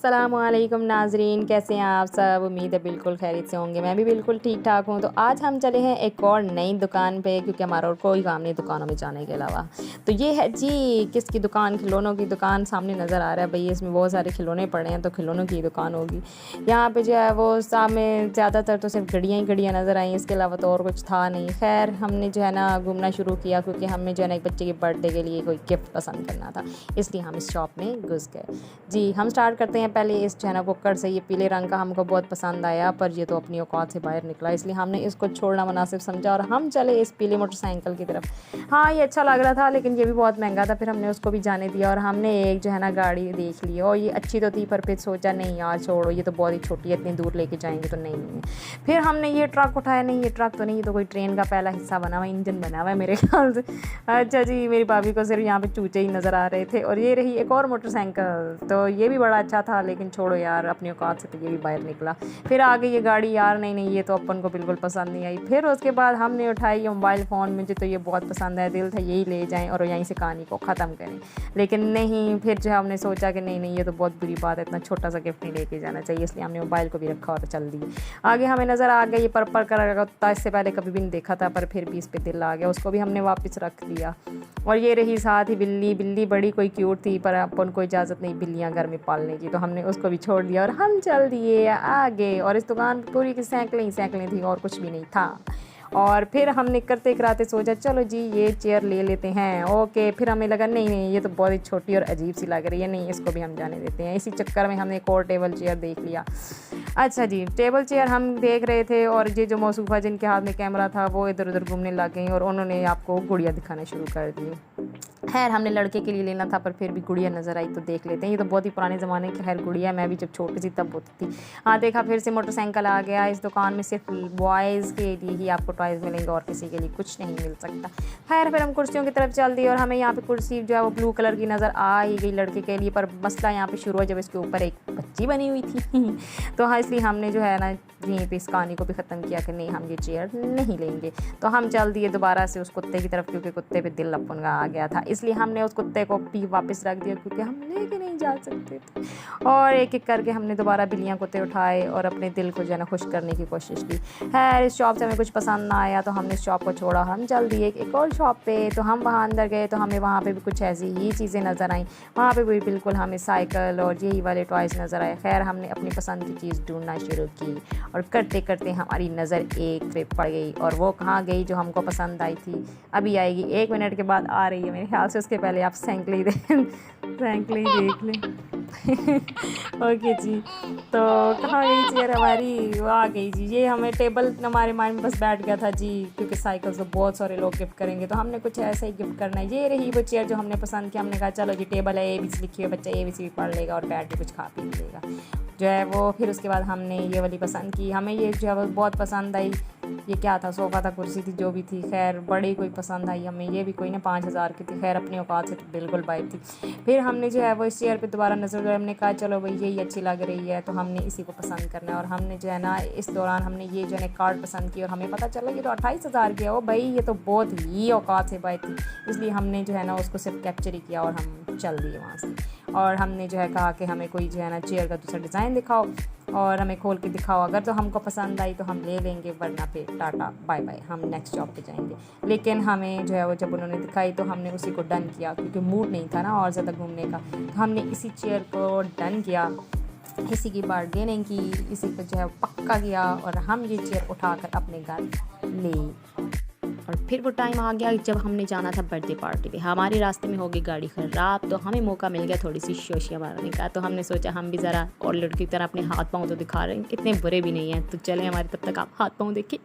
अस्सलामुअलैकुम नाजरीन, कैसे हैं आप सब। उम्मीद है बिल्कुल खैरियत से होंगे। मैं भी बिल्कुल ठीक ठाक हूँ। तो आज हम चले हैं एक और नई दुकान पे, क्योंकि हमारा और कोई काम नहीं दुकानों में जाने के अलावा। तो ये है जी किसकी दुकान, खिलौनों की दुकान सामने नज़र आ रहा है। भई इसमें बहुत सारे खिलौने पड़े हैं, तो खिलौनों की दुकान होगी। यहाँ पे जो है वो सामने ज़्यादातर तो सिर्फ घड़ियाँ ही घड़ियाँ नज़र आई, इसके अलावा तो और कुछ था नहीं। खैर हमने जो है ना घूमना शुरू किया, क्योंकि हमें जो है ना एक बच्चे के बर्थडे के लिए कोई गिफ्ट पसंद करना था, इसलिए हम इस शॉप में घुस गए। जी हम स्टार्ट करते हैं पहले इस जो है ना कुक्कर से। ये पीले रंग का हमको बहुत पसंद आया, पर ये तो अपनी औकात से बाहर निकला, इसलिए हमने इसको छोड़ना मुनासिब समझा और हम चले इस पीले मोटरसाइकिल की तरफ। हाँ ये अच्छा लग रहा था, लेकिन ये भी बहुत महंगा था, फिर हमने उसको भी जाने दिया और हमने एक जो है ना गाड़ी देख ली और ये अच्छी तो थी, पर फिर सोचा नहीं यार छोड़ो, ये तो बहुत ही छोटी है, इतनी दूर लेके जाएंगे तो नहीं। फिर हमने ये ट्रक उठाया, नहीं ये ट्रक तो नहीं, ये तो कोई ट्रेन का पहला हिस्सा बना हुआ, इंजन बना हुआ है मेरे ख्याल से। अच्छा जी, मेरी भाभी को सिर्फ यहाँ पे चूचे ही नज़र आ रहे थे। और ये रही एक और मोटरसाइकिल, तो ये भी बड़ा अच्छा था, लेकिन छोड़ो यार अपनी औकात से तो ये भी बाहर निकला। फिर आ गई ये गाड़ी, यार नहीं ये तो अपन को बिल्कुल पसंद नहीं आई। फिर उसके बाद हमने उठाई ये मोबाइल फ़ोन, मुझे तो ये बहुत पसंद है, दिल था यही ले जाएं और यहीं से कहानी को ख़त्म करें, लेकिन नहीं। फिर जो है हमने सोचा कि नहीं ये तो बहुत बुरी बात है, इतना छोटा सा गिफ्ट नहीं लेके जाना चाहिए, इसलिए हमने मोबाइल को भी रखा और चल दिए आगे। हमें नज़र आ गया ये पर्पल कलर का कुत्ता, इससे पहले कभी भी नहीं देखा था, पर फिर भी इस पर दिल आ गया, उसको भी हमने वापस रख दिया। और ये रही साथ ही बिल्ली। बिल्ली बड़ी कोई क्यूट थी, पर अपन को इजाज़त नहीं बिल्लियाँ घर में पालने की, तो हमने उसको भी छोड़ दिया और हम चल दिए आगे। और इस दुकान पूरी की सैकड़ें ही सैकड़ें थी और कुछ भी नहीं था। और फिर हमने करते कराते सोचा चलो जी ये चेयर ले लेते हैं। ओके, फिर हमें लगा नहीं ये तो बहुत ही छोटी और अजीब सी लग रही है, नहीं इसको भी हम जाने देते हैं। इसी चक्कर में हमने एक और टेबल चेयर देख लिया। अच्छा जी, टेबल चेयर हम देख रहे थे और ये जो मौसूफ़ा जिनके हाथ में कैमरा था वो इधर उधर घूमने लग गई और उन्होंने आपको गुड़िया दिखाना शुरू कर दी। खैर हमने लड़के के लिए लेना था, पर फिर भी गुड़िया नज़र आई तो देख लेते हैं। ये तो बहुत ही पुराने ज़माने की खैर गुड़िया, मैं भी जब छोटी थी तब होती थी। हाँ देखा, फिर से मोटरसाइकिल आ गया। इस दुकान में सिर्फ बॉयज़ के लिए ही आपको टॉयज़ मिलेंगे और किसी के लिए कुछ नहीं मिल सकता। खैर फिर हम कुर्सियों की तरफ चल दिए और हमें यहाँ पे कुर्सी जो है वो ब्लू कलर की नज़र आ ही गई लड़के के लिए, पर मसला यहाँ पे शुरू हुआ जब इसके ऊपर एक बच्ची बनी हुई थी। तो हाँ इसलिए हमने जो है ना यहीं पे इस कहानी को भी ख़त्म किया कि नहीं हम ये चेयर नहीं लेंगे। तो हम चल दिए दोबारा से उस कुत्ते की तरफ, क्योंकि कुत्ते पे दिल अपन का आ गया था, इसलिए हमने उस कुत्ते को भी वापस रख दिया, क्योंकि हम लेके नहीं जा सकते थे। और एक एक करके हमने दोबारा बिल्लियाँ कुत्ते उठाए और अपने दिल को जो है ना खुश करने की कोशिश की। खैर इस शॉप से हमें कुछ पसंद ना आया, तो हमने इस शॉप को छोड़ा, हम चल दिए एक और शॉप पे। तो हम वहाँ अंदर गए तो हमें वहाँ पे भी कुछ ऐसी ही चीज़ें नज़र आईं। वहाँ पे भी बिल्कुल हमें साइकिल और यही वाले टॉयज़ नज़र आए। खैर हमने अपनी पसंद की चीज़ ढूंढना शुरू की और करते करते हमारी नज़र एक पे पड़ गई, और वो कहाँ गई जो हमको पसंद आई थी। अभी आएगी, 1 मिनट के बाद आ रही है मेरे ख्याल से, उसके पहले आप सैंकल ही देख लें। ओके जी, तो कहाँ गई चेयर हमारी, वो आ गई जी। ये हमें टेबल हमारे माइंड में बस बैठ गया था जी, क्योंकि साइकिल तो बहुत सारे लोग गिफ्ट करेंगे, तो हमने कुछ ऐसा ही गिफ्ट करना है। ये रही वो चेयर जो हमने पसंद किया। हमने कहा चलो जी टेबल है, ABC लिखी है, बच्चा ABC भी पढ़ लेगा और बैठ के कुछ खा पी लेगा जो है वो। फिर उसके बाद हमने ये वाली पसंद की, हमें ये जो है वो बहुत पसंद आई। ये क्या था, सोफ़ा था, कुर्सी थी, जो भी थी, खैर बड़ी कोई पसंद आई हमें। ये भी कोई ना 5000 की थी, खैर अपनी औकात से तो बिल्कुल बाइक थी। फिर हमने जो है वो इस चेयर पे दोबारा नज़र डाली, हमने कहा चलो भाई यही अच्छी लग रही है, तो हमने इसी को पसंद करना है। और हमने जो है ना इस दौरान हमने ये जो है कार्ड पसंद की और हमें पता चला ये तो 28,000 की है। ओ भाई ये तो बहुत ही औकात से बाइक थी, इसलिए हमने जो है ना उसको सिर्फ कैप्चर ही किया और हम चल दिए वहाँ से। और हमने जो है कहा कि हमें कोई जो है ना चेयर का दूसरा डिज़ाइन दिखाओ और हमें खोल के दिखाओ, अगर तो हमको पसंद आई तो हम ले लेंगे, वरना पे टाटा बाय बाय, हम नेक्स्ट जॉब पे जाएंगे। लेकिन हमें जो है वो जब उन्होंने दिखाई तो हमने उसी को डन किया, क्योंकि मूड नहीं था ना और ज़्यादा घूमने का, तो हमने इसी चेयर को डन किया, इसी की बार्गेनिंग की, इसी को जो है पक्का किया और हम ये चेयर उठाकर अपने घर ले। और फिर वो टाइम आ गया जब हमने जाना था बर्थडे पार्टी पे। हमारे रास्ते में हो गई गाड़ी ख़राब, तो हमें मौका मिल गया थोड़ी सी शोशियाँ मारने का। तो हमने सोचा हम भी ज़रा और लड़की की तरह अपने हाथ पाँव तो दिखा रहे हैं, इतने बुरे भी नहीं हैं, तो चलें हमारे, तब तक आप हाथ पाँव देखें।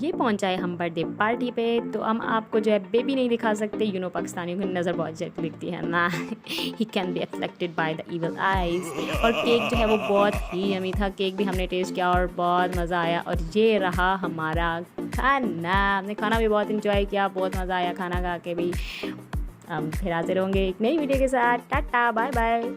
ये पहुंचाए हम बर्थडे पार्टी पे, तो हम आपको जो है बेबी नहीं दिखा सकते, पाकिस्तानियों की नज़र बहुत जल्दी लिखती है ना। He can be attracted by the evil eyes. और केक जो है वो बहुत ही यमी था, केक भी हमने टेस्ट किया और बहुत मज़ा आया। और ये रहा हमारा खाना, हमने खाना भी बहुत इंजॉय किया, बहुत मज़ा आया खाना खा के भी। हम फिर हाजिर होंगे एक नई वीडियो के साथ। Tata bye bye.